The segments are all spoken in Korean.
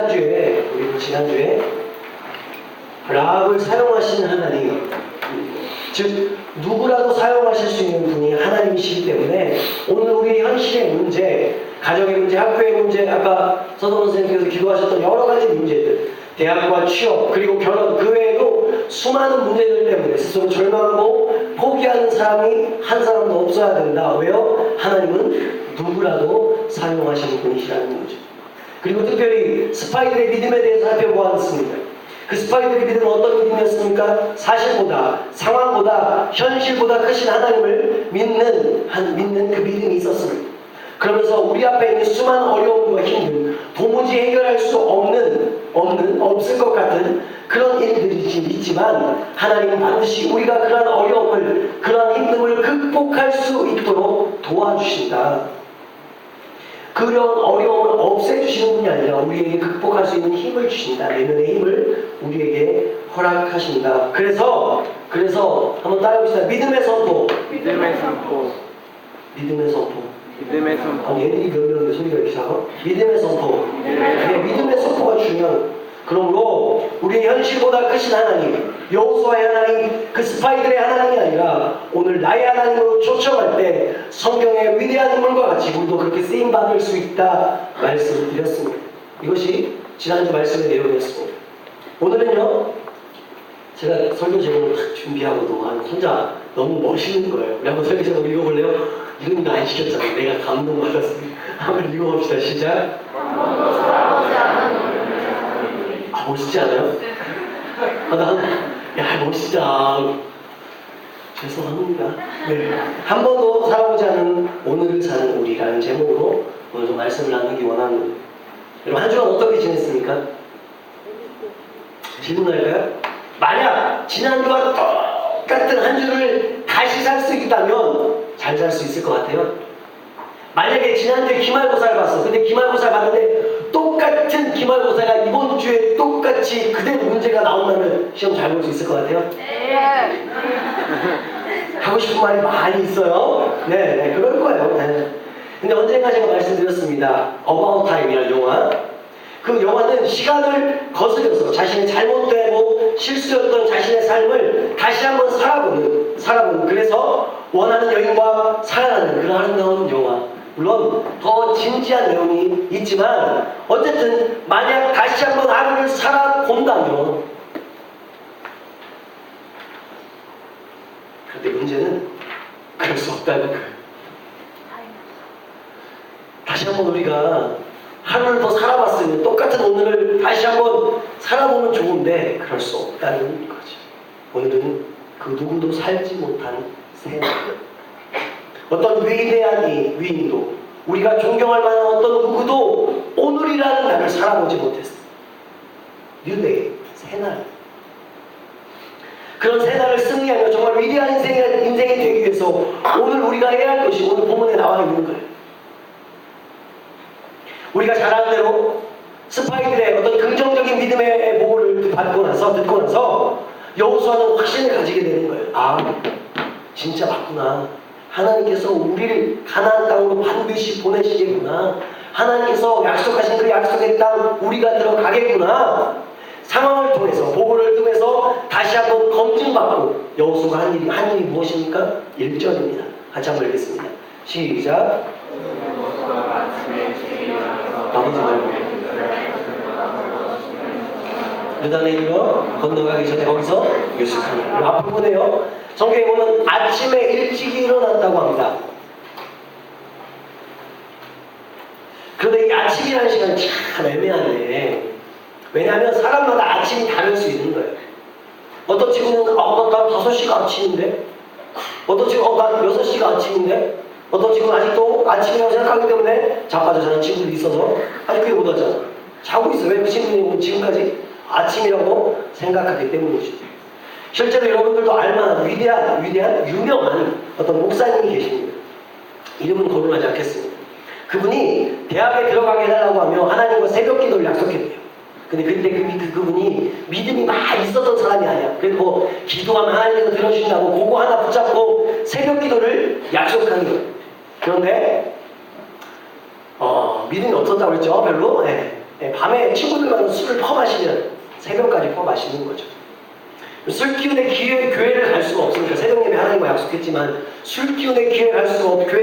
우리 지난주에 라합을 사용하시는 하나님, 즉 누구라도 사용하실 수 있는 분이 하나님이시기 때문에 오늘 우리 현실의 문제, 가정의 문제, 학교의 문제, 아까 서동원 선생님께서 기도하셨던 여러 가지 문제들, 대학과 취업, 그리고 결혼, 그 외에도 수많은 문제들 때문에 스스로 절망하고 포기하는 사람이 한 사람도 없어야 된다. 왜요? 하나님은 누구라도 사용하시는 분이시라는 거죠. 그리고 특별히 스파이들의 믿음에 대해서 살펴보았습니다. 그 스파이들의 믿음은 어떤 믿음이었습니까? 사실보다, 상황보다, 현실보다 크신 하나님을 믿는 그 믿음이 있었습니다. 그러면서 우리 앞에 있는 수많은 어려움과 힘들, 도무지 해결할 수 없을 것 같은 그런 일들이 있지만 하나님은 반드시 우리가 그러한 어려움을, 그러한 힘듦을 극복할 수 있도록 도와주신다. 그런 어려움을 없애주시는 분이 아니라 우리에게 극복할 수 있는 힘을 주신다. 내면의 힘을 우리에게 허락하신다. 그래서 한번 따라해봅시다. 믿음의 선포. 믿음의 선포. 믿음의 선포. 믿음의 선포. 아니, 얘들이 몇 명인데 소리가 이렇게 작아? 믿음의 선포. 믿음의 선포가 중요한. 그러므로 우리의 현실보다 크신 하나님, 여호수아의 하나님, 그 스파이들의 하나님이 아니라 오늘 나의 하나님으로 초청할 때 성경의 위대한 인물과 같이 우리도 그렇게 쓰임받을 수 있다 말씀을 드렸습니다. 이것이 지난주 말씀의 내용이었습니다. 오늘은요, 제가 설교 제목을 딱 준비하고도 혼자 너무 멋있는 거예요. 우리 한번 설교 제목 읽어볼래요? 이건 안 시켰잖아요. 내가 감동받았습니다. 한번 읽어봅시다. 시작. 멋있지 않아요? 멋있다. 죄송합니다. 네. 한 번도 살아보지 않은 오늘을 사는 우리라는 제목으로 오늘 좀 말씀을 나누기 원합니다. 여러분, 한 주간 어떻게 지냈습니까? 질문할까요? 만약 지난주와 똑같은 한 주를 다시 살 수 있다면 잘 살 수 있을 것 같아요? 만약에 지난주에 기말고사를 봤어. 근데 기말고사를 봤는데 똑같은 기말고사가 이번 주에 똑같이 그대로 문제가 나온다면 시험 잘 볼 수 있을 것 같아요? 네. 하고 싶은 말이 많이 있어요. 네, 그럴 거예요. 네. 근데 언젠가 제가 말씀드렸습니다. About Time이라는 영화. 그 영화는 시간을 거스려서 자신의 잘못되고 실수였던 자신의 삶을 다시 한번 살아보는 그래서 원하는 여인과 살아가는 그런 아름다운 영화. 물론 더 진지한 내용이 있지만 어쨌든 만약 다시 한번 하루를 살아본다면, 그런데 문제는 그럴 수 없다는 거예요. 다시 한번 우리가 하루를 더 살아봤으면 똑같은 오늘을 다시 한번 살아보면 좋은데 그럴 수 없다는 거죠. 오늘은 그 누구도 살지 못한 새날, 어떤 위대한 위인도, 우리가 존경할 만한 어떤 누구도 오늘이라는 날을 살아보지 못했어. 뉴데이, 새날. 그런 새날을 승리하며 정말 위대한 인생이 되기 위해서 오늘 우리가 해야 할 것이 오늘 본문에 나와 있는 거예요. 우리가 잘 아는 대로 스파이들의 어떤 긍정적인 믿음의 보고를 듣고 나서 여호수아는 확신을 가지게 되는 거예요. 아, 진짜 맞구나. 하나님께서 우리를 가나안 땅으로 반드시 보내시겠구나. 하나님께서 약속하신 그 약속의 땅 우리가 들어가겠구나. 상황을 통해서, 보고를 통해서 다시 한번 검증받고 여호수아가 한 일이 무엇입니까? 1절입니다. 같이 한번 읽겠습니다. 시작. 아버지 말고 요단에 이르러 건너가기 전에 거기서 요식하는 앞을 보내요. 성경에 보면 아침에 일찍 일어났다고 합니다. 그런데 이 아침이라는 시간이 참 애매하네. 왜냐하면 사람마다 아침이 다를 수 있는 거예요. 어떤 친구는 난 5시가 아침인데, 어떤 친구는 난 6시가 아침인데, 어떤 친구는 아직도 아침이라고 생각하기 때문에 자빠져 자는 친구들이 있어서 아직 그게 못 하잖아. 자고 있어. 왜 그 친구는 지금까지 아침이라고 생각하기 때문이죠. 실제로 여러분들도 알만한 위대한 유명한 어떤 목사님이 계십니다. 이름은 거론하지 않겠습니다. 그분이 대학에 들어가게 해달라고 하며 하나님과 새벽 기도를 약속했대요. 근데 그분이 믿음이 막 있었던 사람이 아니야. 그래도 뭐 기도하면 하나님께서 들어주신다고 그거 하나 붙잡고 새벽 기도를 약속한 거예요. 그런데 믿음이 없었다고 그랬죠. 별로. 네. 밤에 친구들과는 술을 퍼마시면 새벽까지 퍼마시는 거죠. 술 기운의 교회를 갈 수가 없으니까 새벽 예배 하나님과 약속했지만 술 기운의 교회에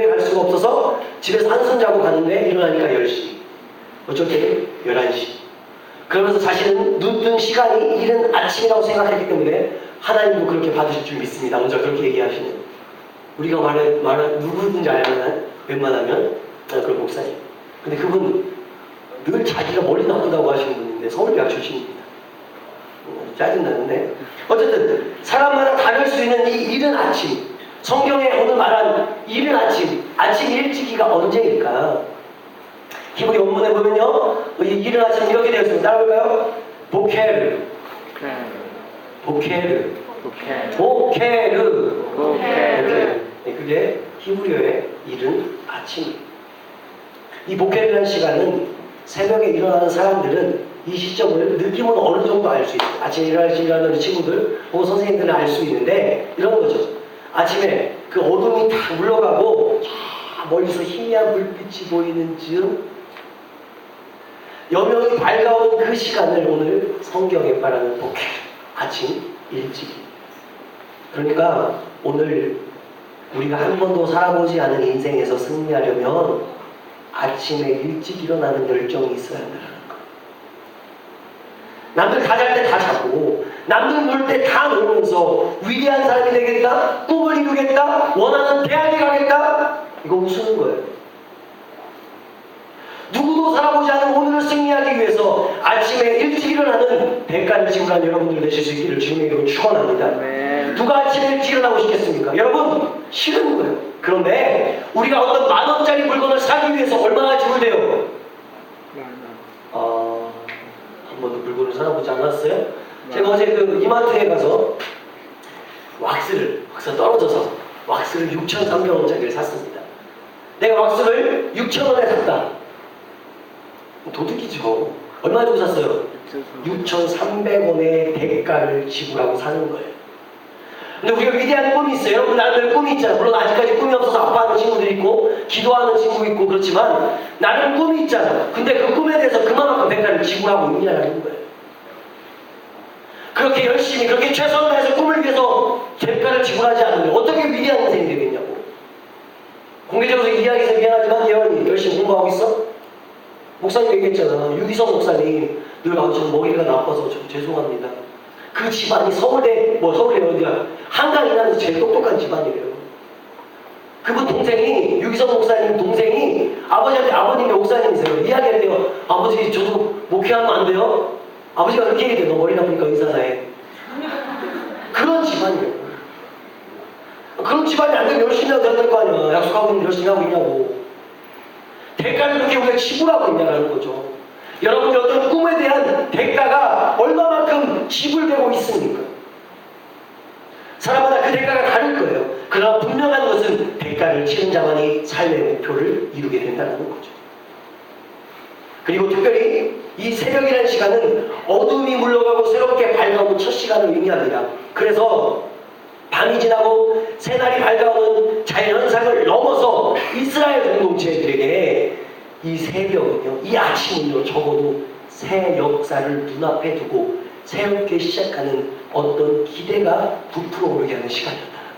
갈 수가 없어서 집에서 한숨 자고 가는데 일어나니까 10시, 어쩔 때는 11시. 그러면서 자신은 눈 뜬 시간이 이른 아침이라고 생각했기 때문에 하나님도 그렇게 받으실 줄 믿습니다. 먼저 그렇게 얘기하시는 우리가 말한 누구든지 알만한 웬만하면 그런 목사님. 근데 그분 늘 자기가 머리 나쁜다고 하시는 분인데 서울대학 출신입니다. 짜증나는데 어쨌든 사람마다 다를 수 있는 이 이른 아침, 성경에 오늘 말한 이른 아침 일찍이가 언제일까? 히브리 원문에 보면요, 이 이른 아침 이렇게 되어 있습니다. 따라볼까요? 보케르, 그게 히브리어의 이른 아침입니다. 이 보케르라는 시간은 새벽에 일어나는 사람들은 이 시점을 느낌은 어느 정도 알 수 있어요. 아침에 일어나는 친구들 혹은 선생님들은 알 수 있는데 이런 거죠. 아침에 그 어둠이 다 물러가고 멀리서 희미한 불빛이 보이는 즈음 여명이 밝아오는 그 시간을 오늘 성경에 말하는 보케 아침 일찍. 그러니까 오늘 우리가 한 번도 살아보지 않은 인생에서 승리하려면 아침에 일찍 일어나는 열정이 있어야 한다는 거. 남들 다 잘 때 다 자고 남들 놀 때 다 놀면서 위대한 사람이 되겠다, 꿈을 이루겠다, 원하는 대학에 가겠다, 이거 웃는 거예요. 누구도 살아보지 않은 오늘을 승리하기 위해서 아침에 일찍 일어나는 대가를 지불한 여러분들 되실 수 있기를 주님의 이름으로 축원합니다. 네. 누가 아침에 일찍 일어나고 싶겠습니까? 여러분 싫은 거예요. 그런데 우리가 어떤 10,000원짜리 물건을 사기 위해서 얼마나 지불돼요? 한 번도 물건을 사보지 않았어요? 제가 어제 그 이마트에 가서 왁스를 떨어져서 왁스를 6,300원짜리를 샀습니다. 내가 왁스를 6,000원에 샀다. 도둑이죠. 얼마 주고 샀어요? 6,300원의 대가를 지불하고 사는 거예요. 근데 우리가 위대한 꿈이 있어요. 여러분 나름대로 꿈이 있잖아요. 물론 아직까지 꿈이 없어서 아파하는 친구들이 있고 기도하는 친구 있고 그렇지만 나름 꿈이 있잖아요. 근데 그 꿈에 대해서 그만큼 대가를 지불하고 있냐는 거예요. 그렇게 열심히 그렇게 최선을 다해서 꿈을 위해서 대가를 지불하지 않는데 어떻게 위대한 인생이 되겠냐고. 공개적으로 이야기해서 미안하지만 예언이 열심히 공부하고 있어? 목사님 얘기했잖아. 유기성 목사님 늘 좀 머리가 나빠서 좀 죄송합니다. 그 집안이 서울대 어디야 한강 이남에서 제일 똑똑한 집안이래요. 그분 동생이 유기성 목사님 동생이 아버님이 목사님이세요. 이야기할 때요. 아버지 저도 목회하면 안 돼요? 아버지가 그렇게 얘기해요. 너 머리 나쁘니까 의사나 해. 그런 집안이에요. 그런 집안이 안 되면 열심히 해야 될 거 아니야. 약속하고 있는데 열심히 하고 있냐고. 대가를 그렇게 우리가 지불하고 있냐는 거죠. 여러분이 어떤 꿈에 대한 대가가 얼마만큼 지불되고 있습니까? 사람마다 그 대가가 다를 거예요. 그러나 분명한 것은 대가를 치른 자만이 삶의 목표를 이루게 된다는 거죠. 그리고 특별히 이 새벽이라는 시간은 어둠이 물러가고 새롭게 밝아오는 첫 시간을 의미합니다. 그래서 밤이 지나고 새날이 밝아오는 자연현상을 넘어서 이스라엘 공동체들에게 이 새벽은요, 이 아침은요, 적어도 새 역사를 눈앞에 두고 새롭게 시작하는 어떤 기대가 부풀어 오르게 하는 시간이었다는 거예요.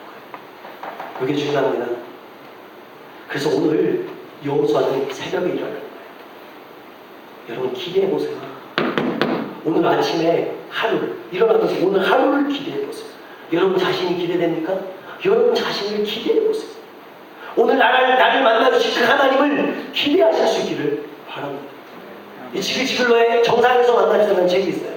그게 중요합니다. 그래서 오늘 여호수아는 새벽에 일어나는 거예요. 여러분 기대해보세요. 오늘 아침에 하루를 일어나면서 오늘 하루를 기대해보세요. 여러분 자신이 기대됩니까? 여러분 자신을 기대해보세요. 오늘 나를 만나주실 그 하나님을 기대하실 수 있기를 바랍니다. 이 지글지글로의 정상에서 만나주는 책이 있어요.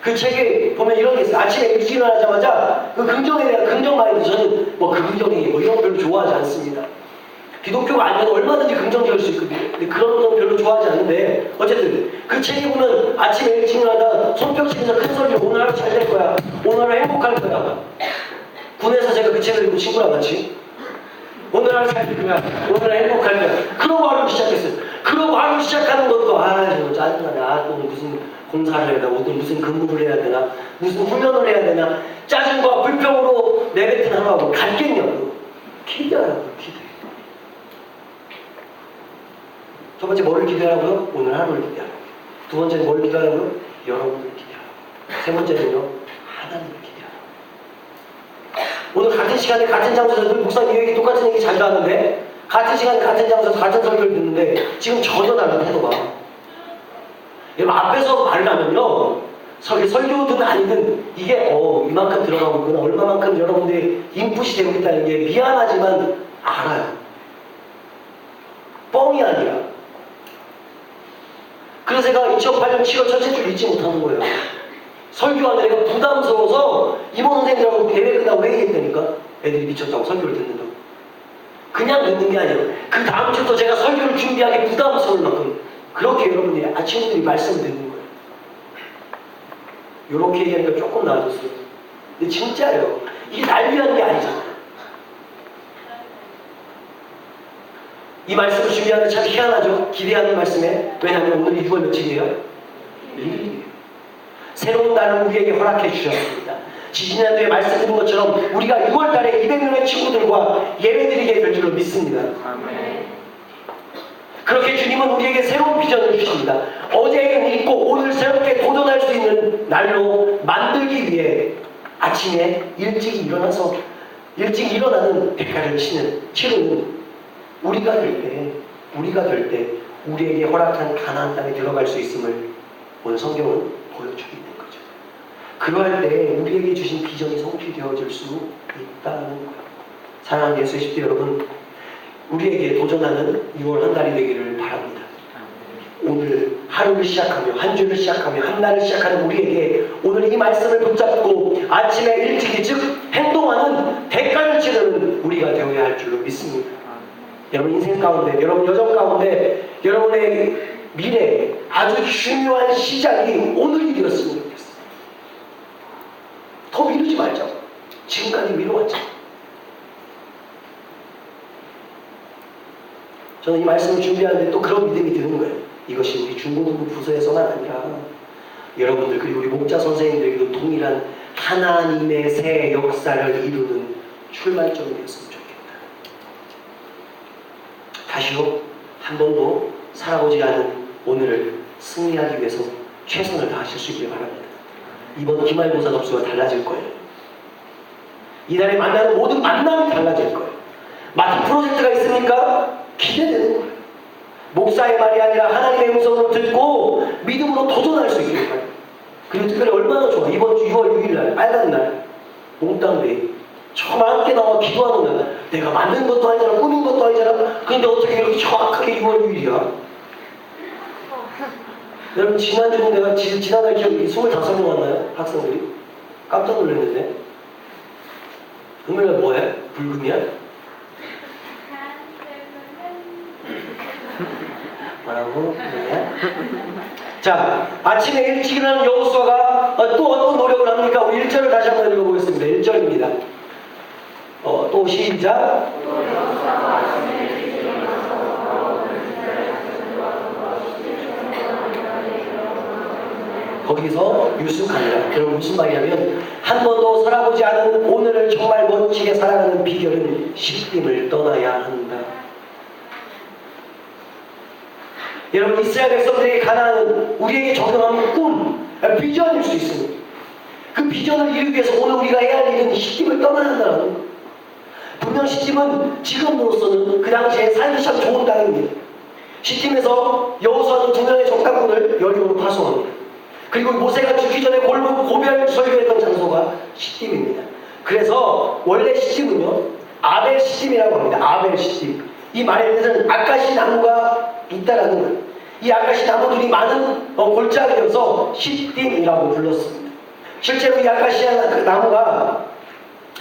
그 책에 보면 이런 게 있어요. 아침에 일찍 일어나자마자 그 긍정에 대한 긍정 마인드, 저는 뭐 긍정이 이런 거 별로 좋아하지 않습니다. 기독교가 아니면 얼마든지 긍정적일 수 있거든요. 근데 그런 건 별로 좋아하지 않는데 어쨌든 그 책에 보면 아침에 일찍 일어나다 손뼉 치면서 큰 소리로 오늘 하루 잘 될 거야. 오늘 하루 행복할 거야. 군에서 제가 그 책을 읽고 친구랑 같이 오늘 하루 잘 될 거야. 오늘 하루 행복할 거야. 그러고 하루 시작했어요. 그러고 하루 시작하는 것도 저 짜증나네. 오늘 무슨 공사를 해야 되나, 오늘 무슨 근무를 해야 되나, 무슨 훈련을 해야 되나, 짜증과 불평으로 내뱉은 하루하고 같겠냐고. 기대하라고 기대. 첫 번째 뭐를 기대하라고요? 오늘 하루를 기대하라고. 두 번째는 뭘 기도하라고요? 여러분을 기도하라고. 세 번째는요, 하나님을 기도하라고. 오늘 같은 시간에 같은 장소에서 늘 목사님 얘기 똑같은 얘기 자주 하는데 같은 시간에 같은 장소에서 같은 설교를 듣는데 지금 전혀 다른 태도가. 여러분 앞에서 말을 하면요, 설교든 아니든 이게 이만큼 들어가고 있구나, 얼마만큼 여러분들이 인풋이 되고 있다는 게 미안하지만 알아요. 뻥이 아니라. 그래서 제가 2008년 7월 첫째 주 읽지 못하는 거예요. 설교하는 애가 부담스러워서 임원 선생님들하고 대회 끝나고 회의했다니까. 애들이 미쳤다고 설교를 듣는다고. 그냥 듣는 게 아니에요. 그 다음 주부터 제가 설교를 준비하기 부담스러울 만큼 그렇게 여러분들이 친구들이 말씀을 듣는 거예요. 요렇게 얘기하니까 조금 나아졌어요. 근데 진짜예요. 이게 날 위한 게 아니잖아요. 이 말씀을 준비하는 참 희한하죠. 기대하는 말씀에. 왜냐하면 오늘 6월 며칠이에요? 1일이에요. 새로운 날을 우리에게 허락해 주셨습니다. 지지난주에 말씀드린 것처럼 우리가 6월 달에 200명의 친구들과 예배드리게 될 줄로 믿습니다. 아멘. 그렇게 주님은 우리에게 새로운 비전을 주십니다. 어제는 잊고 오늘 새롭게 도전할 수 있는 날로 만들기 위해 아침에 일찍 일어나서 일찍 일어나는 대가를 치르는 우리가 될 때 우리에게 허락한 가나안 땅에 들어갈 수 있음을 오늘 성경은 보여주고 있는 거죠. 그러할 때 우리에게 주신 비전이 성취되어질 수 있다는 거예요. 사랑하는 예수의 십대 여러분, 우리에게 도전하는 6월 한 달이 되기를 바랍니다. 오늘 하루를 시작하며 한 주를 시작하며 한 날을 시작하는 우리에게 오늘 이 말씀을 붙잡고 아침에 일찍 행동하는 대가를 치르는 우리가 되어야 할 줄로 믿습니다. 여러분 인생 가운데, 여러분 여정 가운데, 여러분의 미래에 아주 중요한 시작이 오늘이 되었으면 좋겠어요. 더 미루지 말자고. 지금까지 미뤄왔죠. 저는 이 말씀을 준비하는데 또 그런 믿음이 드는 거예요. 이것이 우리 중고등부 부서에서만 아니라 여러분들 그리고 우리 목자 선생님들에게도 동일한 하나님의 새 역사를 이루는 출발점이 되었으면 좋겠다. 다시요, 한 번도 살아보지 않은 오늘을 승리하기 위해서 최선을 다하실 수 있길 바랍니다. 이번 기말고사 점수가 달라질 거예요. 이날에 만나는 모든 만남이 달라질 거예요. 마침 프로젝트가 있으니까 기대되는 거예요. 목사의 말이 아니라 하나님의 음성을 듣고 믿음으로 도전할 수 있길 바랍니다. 그리고 특별히 얼마나 좋아. 이번 주 6월 6일날 빨간 날 몽땅데이 저만 함께 나와 기도하는 날. 내가 만든 것도 아니잖아, 꾸민 것도 아니잖아. 근데 어떻게 이렇게 정확하게 6월 6일이야? 여러분 지난주는 내가 지난달 기억이 25명 왔나요? 학생들이? 깜짝 놀랐는데. 금요일날 뭐해? 불금이야? 뭐라고? 뭐야? 자, 아침에 일찍 일어나는 여호수아가 또 어떤 노력을 합니까? 우리 1절을 다시 한번 읽어보겠습니다. 1절입니다. 또 시작. 거기서 유숙합니다. 여러분 무슨 말이냐면 한 번도 살아보지 않은 오늘을 정말 멋지게 살아가는 비결은 시딤을 떠나야 한다. 여러분 이스라엘 백성들에게 가나안은 우리에게 적용하는 꿈, 비전일 수 있습니다. 그 비전을 이루기 위해서 오늘 우리가 해야 할 일은 시딤을 떠나야 한다는 거예요. 분명 시딤은 지금으로서는 그 당시에 살기 참 좋은 땅입니다. 시딤에서 여호수아는 2명의 적당군을 여리고로 파송합니다. 그리고 모세가 죽기 전에 고별 설교했던 장소가 시딤입니다. 그래서 원래 시딤은요 아벨 시딤이라고 합니다. 아벨 시딤. 이 말의 뜻은 아카시 나무가 있다라는 거예요. 이 아카시 나무들이 많은 골짜기여서 시딤이라고 불렀습니다. 실제로 이 아카시아 그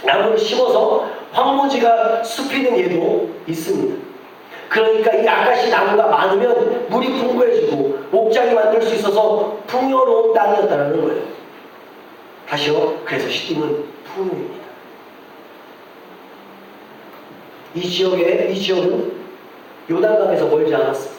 나무를 심어서 황무지가 숲이는 예도 있습니다. 그러니까 이 아카시 나무가 많으면 물이 풍부해지고 목장이 만들 수 있어서 풍요로운 땅이었다는 거예요. 다시요. 그래서 시딤은 풍요입니다. 이 지역은 요단강에서 멀지 않았습니다.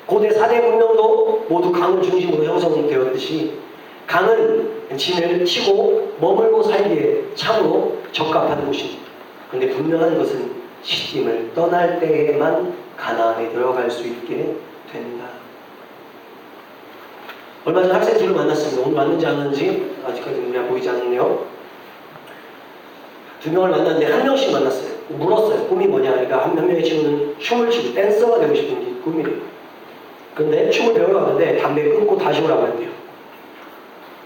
고대 4대 문명도 모두 강을 중심으로 형성되었듯이 강은 진을 치고 머물고 살기에 참으로 적합한 곳입니다. 그런데 분명한 것은 시딤을 떠날 때에만 가나안에 들어갈 수 있게 된다. 얼마 전에 학생 둘을 만났습니다. 오늘 왔는지 안 왔는지 아직까지 눈에 보이지 않네요. 두 명을 만났는데 한 명씩 만났어요. 물었어요. 꿈이 뭐냐. 그러니까 한 명의 친구는 춤을 추고 댄서가 되고 싶은 게 꿈이래요. 그런데 춤을 배우러 갔는데 담배 끊고 다시 오라고 했대요.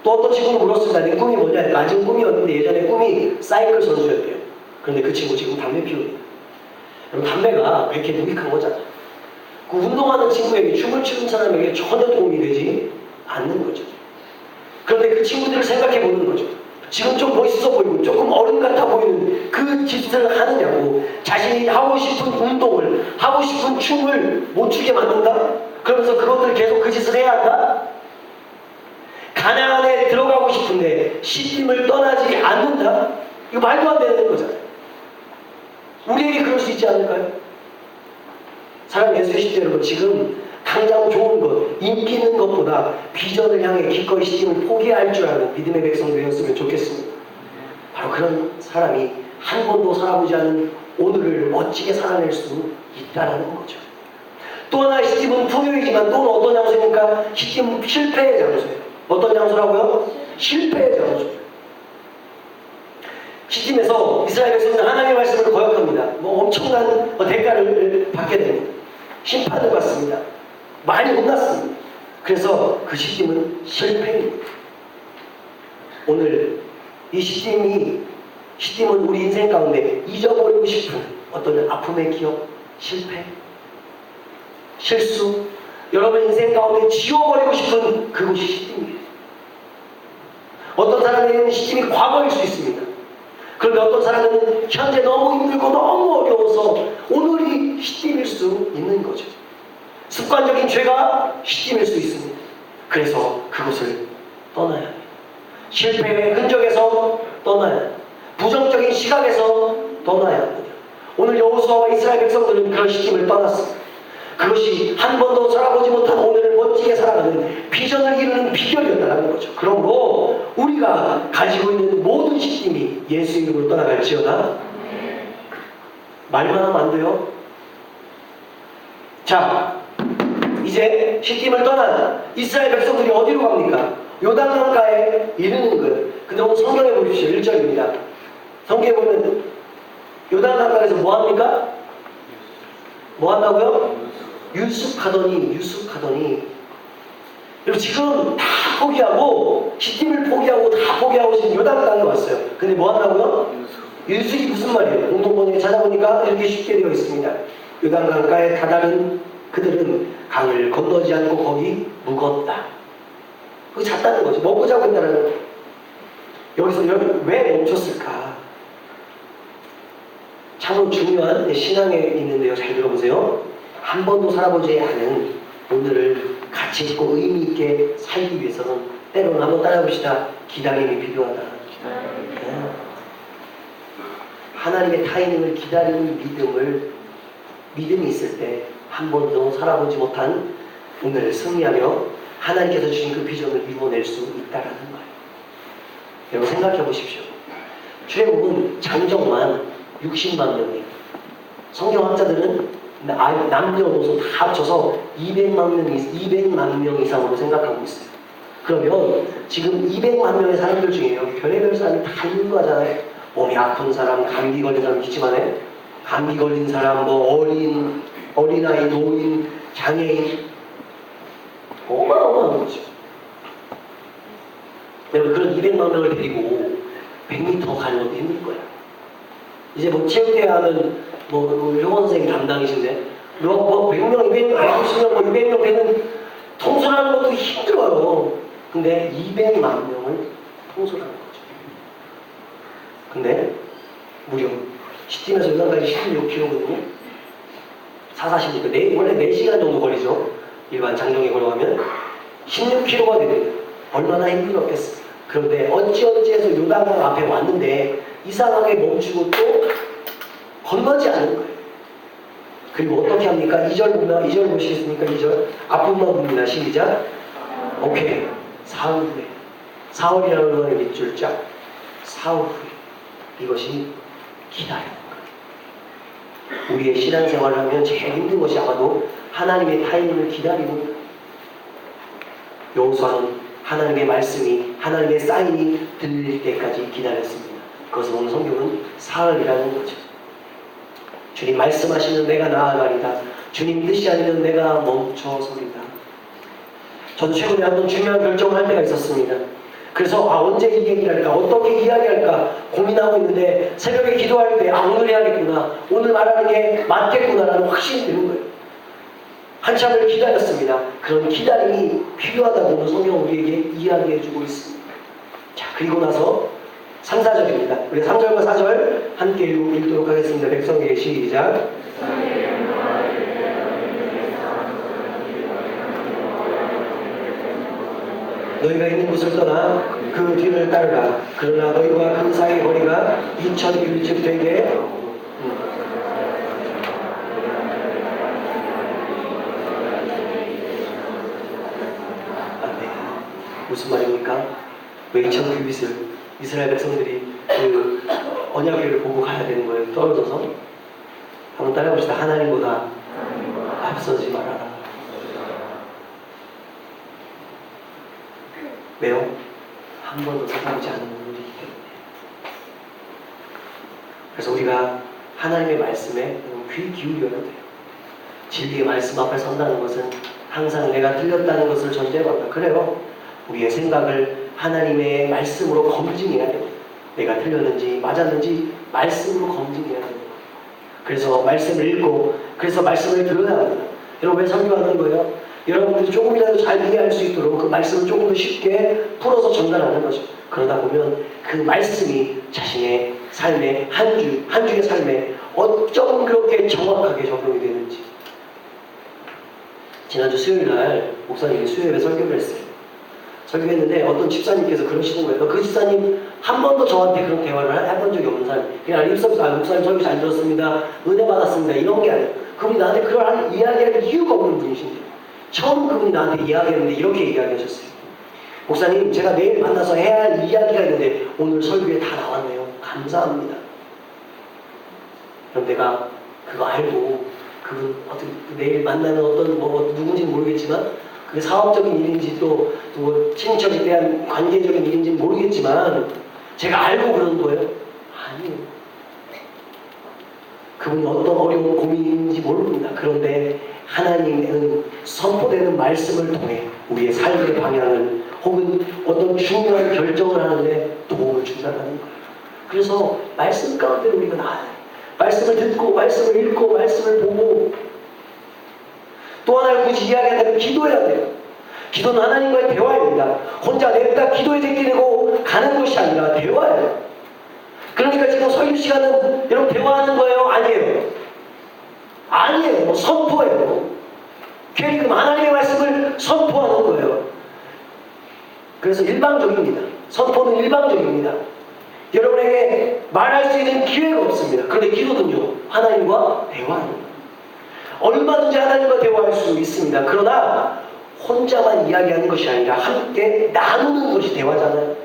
또 어떤 친구는 물었습니다. 내 꿈이 뭐냐. 낮은 꿈이었는데 예전에 꿈이 사이클 선수였대요. 그런데 그 친구 지금 담배 피우네요. 그럼 담배가 그렇게 무익한 거잖아요. 그 운동하는 친구에게 춤을 추는 사람에게 전혀 도움이 되지 않는 거죠. 그런데 그 친구들을 생각해 보는 거죠. 지금 좀 멋있어 보이고 조금 어른 같아 보이는 그 짓을 하느냐고. 자신이 하고 싶은 운동을, 하고 싶은 춤을 못 추게 만든다? 그러면서 그것들 계속 그 짓을 해야 한다? 가나안에 들어가고 싶은데 시딤을 떠나지 않는다? 이거 말도 안 되는 거잖아요. 우리에게 그럴 수 있지 않을까요? 사랑하는 예수의 십대 여러분, 지금 당장 좋은 것, 인기 있는 것보다 비전을 향해 기꺼이 시딤을 포기할 줄 아는 믿음의 백성 되었으면 좋겠습니다. 바로 그런 사람이 한 번도 살아보지 않은 오늘을 멋지게 살아낼 수 있다는 거죠. 또 하나의 시딤은 풍요이지만 또는 어떤 장소입니까? 시딤은 실패의 장소예요. 어떤 장소라고요? 실패의 장소예요. 시딤에서 이스라엘 백성은 하나님의 말씀을 거역합니다. 엄청난 대가를 받게 됩니다. 심판을 받습니다. 많이 혼났습니다. 그래서 그 시딤은 실패입니다. 오늘 이 시딤은 우리 인생 가운데 잊어버리고 싶은 어떤 아픔의 기억, 실패, 실수, 여러분 인생 가운데 지워버리고 싶은 그곳이 시딤이에요. 어떤 사람에게는 시딤이 과거일 수 있습니다. 그런데 어떤 사람은 현재 너무 힘들고 너무 어려워서 오늘이 시딤일 수 있는 거죠. 습관적인 죄가 시딤일 수 있습니다. 그래서 그것을 떠나야 합니다. 실패의 흔적에서 떠나야 합니다. 부정적인 시각에서 떠나야 합니다. 오늘 여호수아와 이스라엘 백성들은 그런 시딤을 떠났습니다. 그것이 한 번도 살아보지 못한 오늘을 멋지게 살아가는 비전을 이루는 비결이었다는 거죠. 그러므로 우리가 가지고 있는 모든 시딤이 예수 이름으로 떠나갈지어다. 말만 하면 안 돼요. 자, 이제 시딤을 떠난 이스라엘 백성들이 어디로 갑니까? 요단강가에 이르는 거예요. 근데 오늘 성경에 보십시오. 1절입니다. 성경에 보면 요단강가에서 뭐 합니까? 뭐 한다고요? 유숙하더니 여러분 지금 다 포기하고 시딤을 포기하고 다 포기하고 지금 요단강에 왔어요. 근데 뭐 한다고요? 유숙이 무슨 말이에요? 공동번역에 찾아보니까 이렇게 쉽게 되어 있습니다. 요단강가에 다다른 그들은 강을 건너지 않고 거기 묵었다. 그거 잤다는 거죠. 먹고 자고 있다는 거죠. 여기서 왜 멈췄을까? 참으로 중요한 신앙에 있는데요. 잘 들어보세요. 한 번도 살아보지 않은 오늘을 가치 있고 의미 있게 살기 위해서는 때로는 한번 따라해봅시다. 기다림이 필요하다. 네. 하나님의 타이밍을 기다리는 믿음이 있을 때 한 번도 살아보지 못한 오늘을 승리하며 하나님께서 주신 그 비전을 이루어낼 수 있다는 거예요. 여러분 생각해 보십시오. 출애굽은 장정만 60만 명이에요. 성경학자들은 남녀노소 다 합쳐서 200만 명 이상으로 생각하고 있어요. 그러면 지금 200만 명의 사람들 중에요. 별의별 사람이 다 있는 거잖아요. 몸이 아픈 사람, 감기 걸린 사람 있지만 감기 걸린 사람, 어린아이, 노인, 장애인 어마어마한 거죠. 여러분 그런 200만 명을 데리고 100m 가는 것도 힘들 거예요. 이제 체육대회 하는 효원 선생님 담당이신데 100명, 200명, 150명, 200명 되는 통솔하는 것도 힘들어요. 근데 200만 명을 통솔하는 거죠. 근데 무려 시팀에서 요단까지 16km거든요. 4,40km. 원래 4시간 정도 걸리죠. 일반 장정에 걸어가면 16km가 됩니다. 얼마나 힘들었겠습니까? 그런데 어찌어찌해서 요단강 앞에 왔는데 이상하게 멈추고 또 건너지 않는 거예요. 그리고 어떻게 합니까? 2절 보시겠습니까? 2절 앞부분만 봅니다. 시작. 오케이. 사흘 후에 사흘이라는 말의 밑줄자 사흘 후에 이것이 기다리는 거예요. 우리의 신앙생활을 하면 제일 힘든 것이 아마도 하나님의 타이밍을 기다리는 거예요. 여호수아는 하나님의 말씀이, 하나님의 사인이 들릴 때까지 기다렸습니다. 그것을 오늘 성경은 사흘이라는 거죠. 주님 말씀하시면 내가 나아가리다. 주님 뜻이 아니면 내가 멈춰서리다. 저도 최근에 한번 중요한 결정을 할 때가 있었습니다. 그래서 언제 이 얘기를 할까, 어떻게 이야기할까 고민하고 있는데 새벽에 기도할 때 오늘 해야겠구나, 오늘 말하는 게 맞겠구나라는 확신이 드는 거예요. 한참을 기다렸습니다. 그런 기다림이 필요하다고 오늘 성경 우리에게 이야기해주고 있습니다. 자, 그리고 나서 3, 4절입니다. 우리 3절과 4절 함께 읽도록 하겠습니다. 백성에게 시작. 너희가 있는 곳을 떠나 그 뒤를 따르라. 그러나 너희와 그 사이의 거리가 2000규빗쯤 되게 무슨 말입니까? 왜 2000규빗을 이스라엘 백성들이 그 언약궤를 보고 가야 되는 거예요? 떨어져서? 한번 따라해봅시다. 하나님보다 앞서지 말아라. 왜요? 한 번도 찾아보지 않은 분들이기 때문에. 그래서 우리가 하나님의 말씀에 귀 기울여야 돼요. 진리의 말씀 앞에 선다는 것은 항상 내가 틀렸다는 것을 전제로 한다. 그래요. 우리의 생각을 하나님의 말씀으로 검증해야 돼요. 내가 틀렸는지 맞았는지 말씀으로 검증해야 돼요. 그래서 말씀을 읽고, 그래서 말씀을 들어야 합니다. 여러분 왜 설교하는 거예요? 여러분들이 조금이라도 잘 이해할 수 있도록 그 말씀을 조금 더 쉽게 풀어서 전달하는 거죠. 그러다 보면 그 말씀이 자신의 삶에 한 주의 삶에 어쩜 그렇게 정확하게 적용이 되는지. 지난주 수요일날 목사님이 수요일에 설교를 했어요. 설교했는데 어떤 집사님께서 그러시는 거예요. 그 집사님 한 번도 저한테 그런 대화를 해본 적이 없는 사람. 그냥 입서면서 목사님 설교 잘 들었습니다, 은혜 받았습니다, 이런 게 아니에요. 그분이 나한테 그런 이야기할 이유가 없는 분이신데 처음 그분이 나한테 이야기했는데 이렇게 이야기하셨어요. 목사님, 제가 내일 만나서 해야 할 이야기가 있는데 오늘 설교에 다 나왔네요. 감사합니다. 그럼 내가 그거 알고 그분 내일 만나는 어떤 누군지는 모르겠지만 그게 사업적인 일인지 또 친척에 대한 관계적인 일인지 모르겠지만 제가 알고 그러는 거예요? 아니에요. 그분이 어떤 어려운 고민인지 모릅니다. 그런데 하나님은 선포되는 말씀을 통해 우리의 삶의 방향을 혹은 어떤 중요한 결정을 하는데 도움을 준다는 거예요. 그래서 말씀 가운데 우리가 나아요. 말씀을 듣고 말씀을 읽고 말씀을 보고 또 하나를 굳이 이야기한다면 기도해야 돼요. 기도는 하나님과의 대화입니다. 혼자 냅다 기도에 제끼고 가는 것이 아니라 대화예요. 그러니까 지금 설교 시간은 여러분 대화하는 거예요? 아니에요. 아니에요. 선포예요. 괜히 하나님의 말씀을 선포하는 거예요. 그래서 일방적입니다. 선포는 일방적입니다. 여러분에게 말할 수 있는 기회가 없습니다. 그런데 기도는요, 하나님과 대화합니다. 얼마든지 하나님과 대화할 수 있습니다. 그러나 혼자만 이야기하는 것이 아니라 함께 나누는 것이 대화잖아요.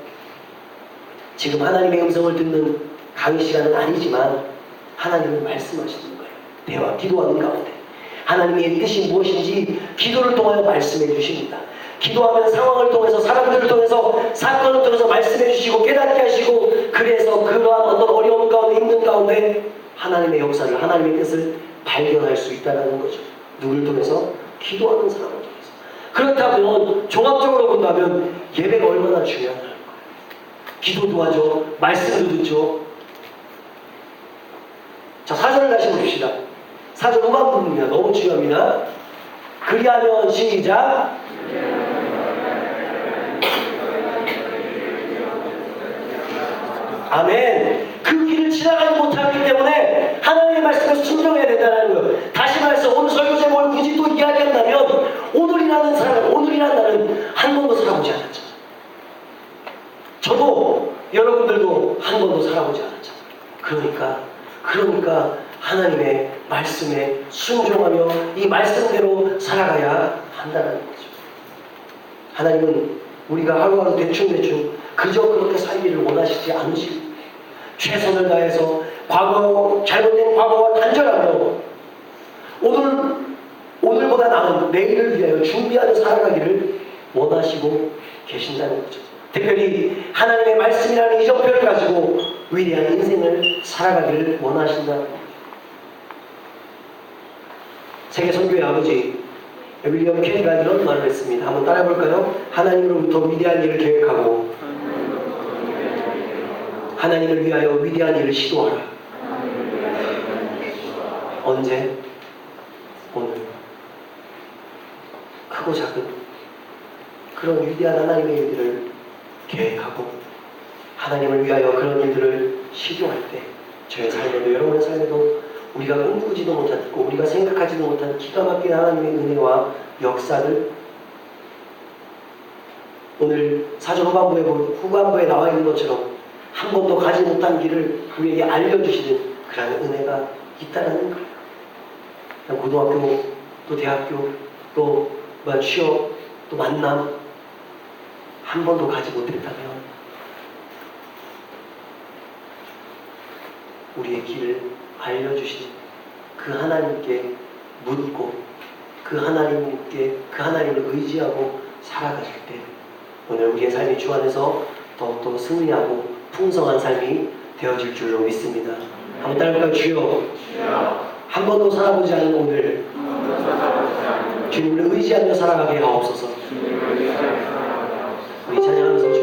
지금 하나님의 음성을 듣는 강의 시간은 아니지만 하나님은 말씀하시는 거예요. 대화, 기도하는 가운데 하나님의 뜻이 무엇인지 기도를 통하여 말씀해 주십니다. 기도하면 상황을 통해서, 사람들을 통해서, 사건을 통해서 말씀해 주시고 깨닫게 하시고, 그래서 그러한 어떤 어려움 가운데, 힘든 가운데 하나님의 역사를, 하나님의 뜻을 발견할 수 있다는 거죠. 누굴 통해서? 기도하는 사람을 통해서. 그렇다면 종합적으로 본다면 예배가 얼마나 중요하다는 거예요. 기도도 하죠, 말씀도 듣죠. 자, 4절을 다시 보십시다. 4절 후반부입니다. 너무 중요합니다. 그리하면 시작. 아멘. 그 길을 지나가지 못하기 때문에 하나님의 말씀을 순종해야 된다는 거예요. 다시 말해서 오늘 설교 제목을 굳이 또 이야기한다면 오늘이라는 날은 한 번도 살아보지 않았죠. 저도 여러분들도 한 번도 살아보지 않았죠. 그러니까 하나님의 말씀에 순종하며 이 말씀대로 살아가야 한다는 거죠. 하나님은 우리가 하루하루 대충 그저 그렇게 살기를 원하시지 않으시고 최선을 다해서 잘못된 과거와 단절하며 오늘보다 나은 내일을 위하여 준비하며 살아가기를 원하시고 계신다는 거죠. 특별히 하나님의 말씀이라는 이정표를 가지고 위대한 인생을 살아가기를 원하신다는 거죠. 세계 선교의 아버지 윌리엄 캐리가 이런 말을 했습니다. 한번 따라해 볼까요? 하나님으로부터 위대한 일을 계획하고 하나님을 위하여 위대한 일을 시도하라. 언제? 오늘. 크고 작은 그런 위대한 하나님의 일들을 계획하고 하나님을 위하여 그런 일들을 시도할 때 저의 삶에도 여러분의 삶에도 우리가 꿈꾸지도 못했고 우리가 생각하지도 못한 기가 막힌 하나님의 은혜와 역사를 오늘 사전 후반부에 나와 있는 것처럼 한 번도 가지 못한 길을 우리에게 알려주시는 그런 은혜가 있다는 거예요. 고등학교, 또 대학교, 또 취업, 또 만남 한 번도 가지 못했다면 우리의 길을 알려주신 그 하나님께 묻고 그 하나님을 의지하고 살아가실 때 오늘 우리의 삶이 주 안에서 더욱더 승리하고 풍성한 삶이 되어질 줄로 믿습니다. 한번 따라볼까요? 주여 한 번도 살아보지 않은 오늘 주님을 의지하며 살아가게 하옵소서. 우리 찬양하면서